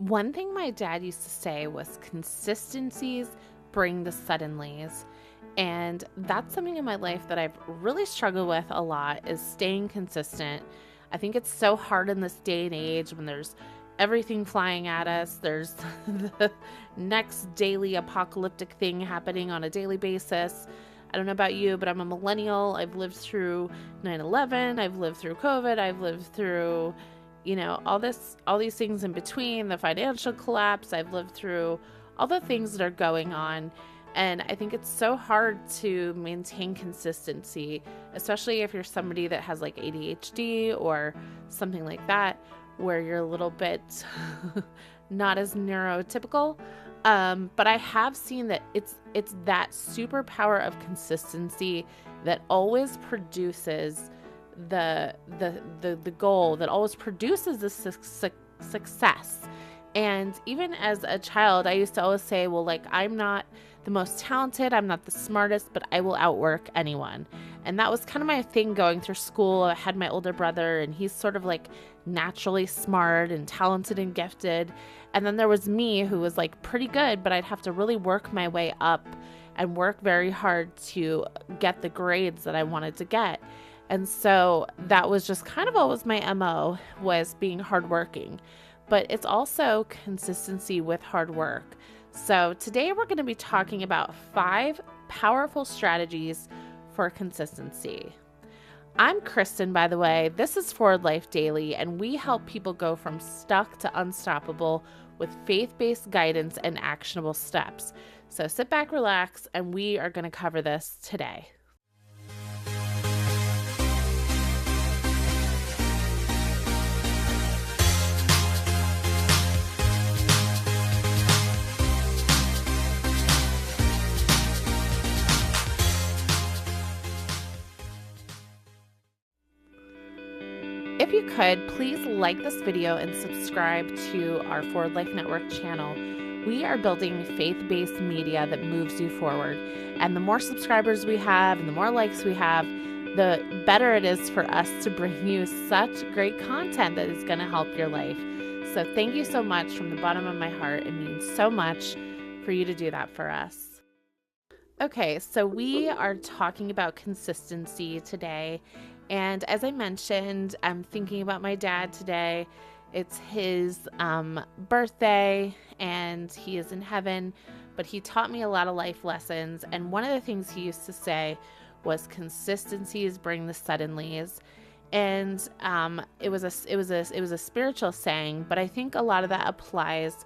One thing my dad used to say was consistencies bring the suddenlies. And that's something in my life that I've really struggled with a lot is staying consistent. I think it's so hard in this day and age when there's everything flying at us. There's the next daily apocalyptic thing happening on a daily basis. I don't know about you, but I'm a millennial. I've lived through 9/11. I've lived through COVID. I've lived through, all these things in between, the financial collapse. I've lived through all the things that are going on. And I think it's so hard to maintain consistency, especially if you're somebody that has like ADHD or something like that, where you're a little bit not as neurotypical. But I have seen that it's that superpower of consistency that always produces the goal, that always produces the success. And even as a child, I used to always say, well, like, I'm not the most talented, I'm not the smartest, but I will outwork anyone. And that was kind of my thing going through school. I had my older brother, and he's sort of like naturally smart and talented and gifted. And then there was me, who was like pretty good, but I'd have to really work my way up and work very hard to get the grades that I wanted to get. And so that was just kind of always my MO, was being hardworking. But it's also consistency with hard work. So today we're going to be talking about 5 powerful strategies for consistency. I'm Kristen, by the way. This is Forward Life Daily, and we help people go from stuck to unstoppable with faith-based guidance and actionable steps. So sit back, relax, and we are going to cover this today. If you could, please like this video and subscribe to our Forward Life Network channel. We are building faith-based media that moves you forward. And the more subscribers we have and the more likes we have, the better it is for us to bring you such great content that is going to help your life. So thank you so much from the bottom of my heart. It means so much for you to do that for us. Okay, so we are talking about consistency today. And as I mentioned, I'm thinking about my dad today. It's his birthday, and he is in heaven, but he taught me a lot of life lessons. And one of the things he used to say was consistencies bring the suddenlies. And it was a spiritual saying, but I think a lot of that applies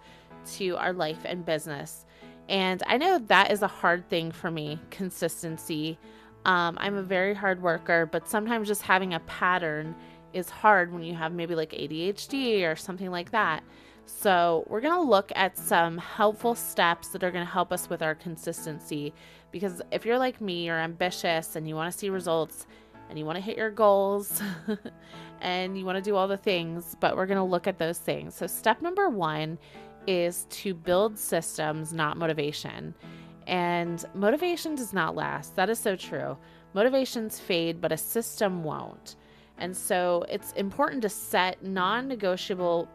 to our life and business. And I know that is a hard thing for me, consistency. I'm a very hard worker, but sometimes just having a pattern is hard when you have maybe like ADHD or something like that. So we're going to look at some helpful steps that are going to help us with our consistency. Because if you're like me, you're ambitious and you want to see results and you want to hit your goals and you want to do all the things, but we're going to look at those things. So step number 1 is to build systems, not motivation. And motivation does not last. That is so true. Motivations fade, but a system won't. And so it's important to set non-negotiable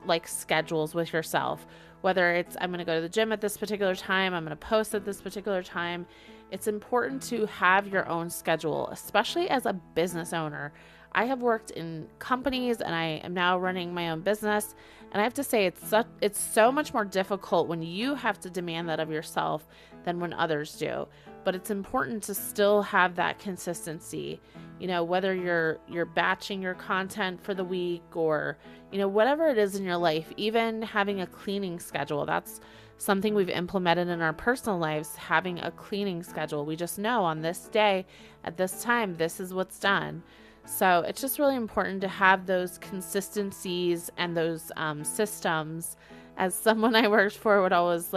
like schedules with yourself, whether it's I'm going to go to the gym at this particular time, I'm going to post at this particular time. It's important to have your own schedule, especially as a business owner. I have worked in companies and I am now running my own business. And I have to say it's so much more difficult when you have to demand that of yourself than when others do. But it's important to still have that consistency, whether you're batching your content for the week or, whatever it is in your life, even having a cleaning schedule. That's something we've implemented in our personal lives, having a cleaning schedule. We just know on this day, at this time, this is what's done. So it's just really important to have those consistencies and those systems. As someone I worked for would always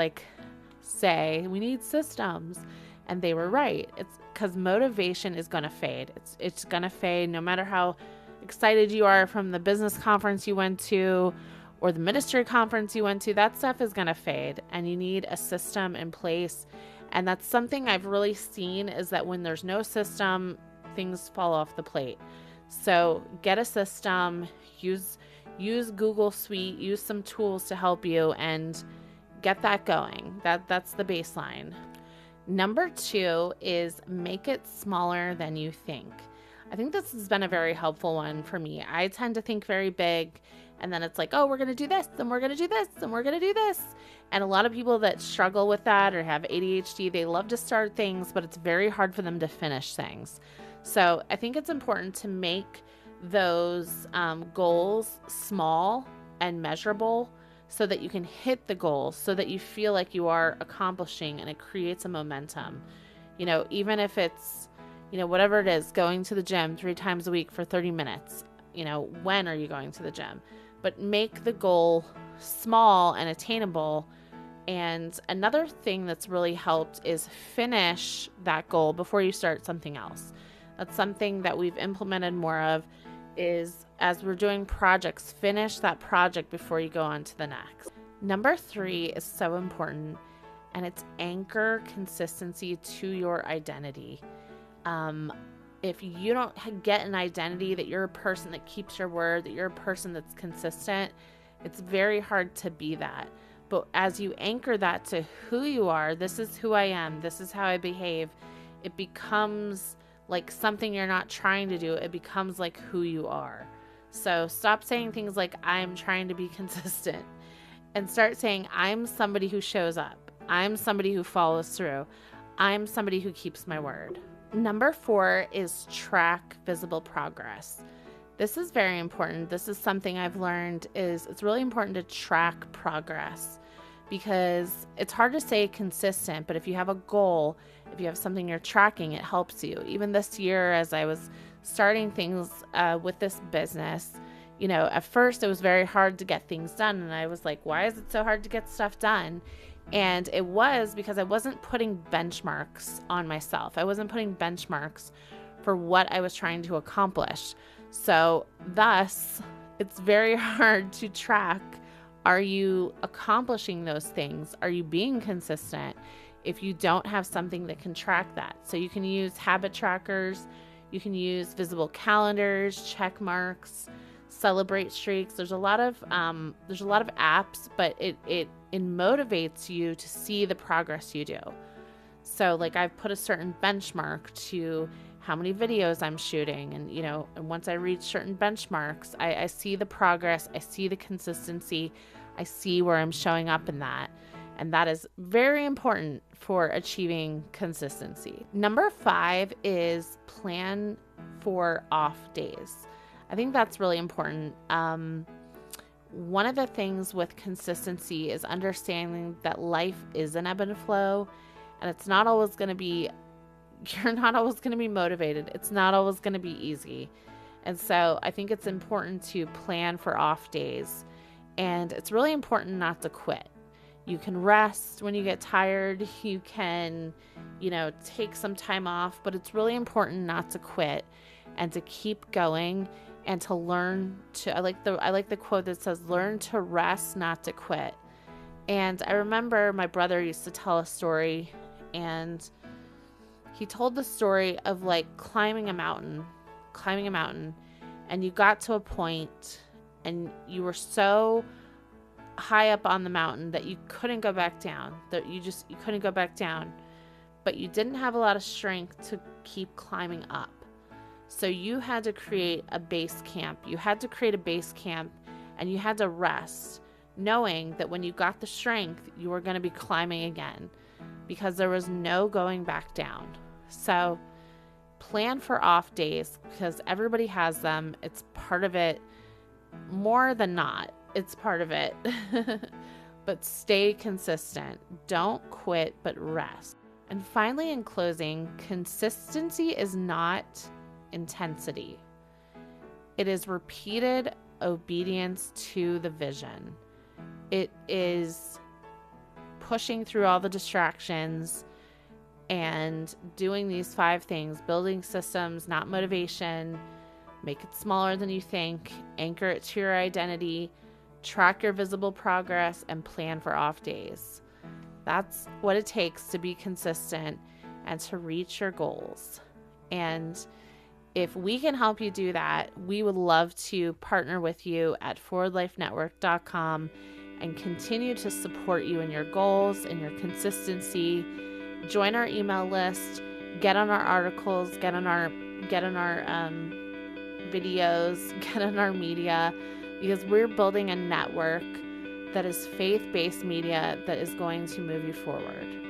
say, we need systems. And they were right. It's because motivation is going to fade. It's going to fade no matter how excited you are from the business conference you went to or the ministry conference you went to. That stuff is going to fade and you need a system in place. And that's something I've really seen is that when there's no system, things fall off the plate. So get a system, use use Google Suite, use some tools to help you and get that going. That's the baseline. Number 2 is make it smaller than you think. I think this has been a very helpful one for me. I tend to think very big, and then it's like, oh, we're going to do this, and we're going to do this, and we're going to do this. And a lot of people that struggle with that or have ADHD, they love to start things, but it's very hard for them to finish things. So I think it's important to make those goals small and measurable so that you can hit the goals, so that you feel like you are accomplishing, and it creates a momentum. Even if it's, whatever it is, going to the gym 3 times a week for 30 minutes, when are you going to the gym? But make the goal small and attainable. And another thing that's really helped is finish that goal before you start something else. That's something that we've implemented more of, is as we're doing projects, finish that project before you go on to the next. Number 3 is so important, and it's anchor consistency to your identity. If you don't get an identity that you're a person that keeps your word, that you're a person that's consistent, it's very hard to be that. But as you anchor that to who you are, this is who I am, this is how I behave, it becomes like something you're not trying to do. It becomes like who you are. So stop saying things like, I'm trying to be consistent, and start saying, I'm somebody who shows up. I'm somebody who follows through. I'm somebody who keeps my word. Number 4 is track visible progress. This is very important. This is something I've learned, is it's really important to track progress, because it's hard to stay consistent, but if you have a goal, if you have something you're tracking, it helps you. Even this year, as I was starting things with this business, at first it was very hard to get things done, and I was like, why is it so hard to get stuff done? And it was because I wasn't putting benchmarks on myself. I wasn't putting benchmarks for what I was trying to accomplish. So thus, it's very hard to track. Are you accomplishing those things? Are you being consistent if you don't have something that can track that? So you can use habit trackers, you can use visible calendars, check marks, celebrate streaks. There's a lot of apps, but it motivates you to see the progress you do. So like I've put a certain benchmark to how many videos I'm shooting, and and once I reach certain benchmarks, I see the progress, I see the consistency, I see where I'm showing up in that. And that is very important for achieving consistency. Number 5 is plan for off days. I think that's really important. One of the things with consistency is understanding that life is an ebb and flow, and it's not always going to be, you're not always going to be motivated. It's not always going to be easy. And so I think it's important to plan for off days, and it's really important not to quit. You can rest when you get tired. You can, take some time off, but it's really important not to quit and to keep going and to learn to, I like the quote that says, learn to rest, not to quit. And I remember my brother used to tell a story, and he told the story of like climbing a mountain, and you got to a point and you were so high up on the mountain that you couldn't go back down, you couldn't go back down, but you didn't have a lot of strength to keep climbing up. So you had to create a base camp. You had to create a base camp, and you had to rest, knowing that when you got the strength, you were going to be climbing again, because there was no going back down. So plan for off days, because everybody has them. It's part of it. More than not, it's part of it. But stay consistent. Don't quit, but rest. And finally, in closing, consistency is not intensity. It is repeated obedience to the vision. It is pushing through all the distractions and doing these 5 things: building systems, not motivation, make it smaller than you think, anchor it to your identity, track your visible progress, and plan for off days. That's what it takes to be consistent and to reach your goals. And If we can help you do that, we would love to partner with you at forwardlifenetwork.com and continue to support you in your goals and your consistency. Join our email list, get on our articles, get on our videos, get on our media, because we're building a network that is faith-based media that is going to move you forward.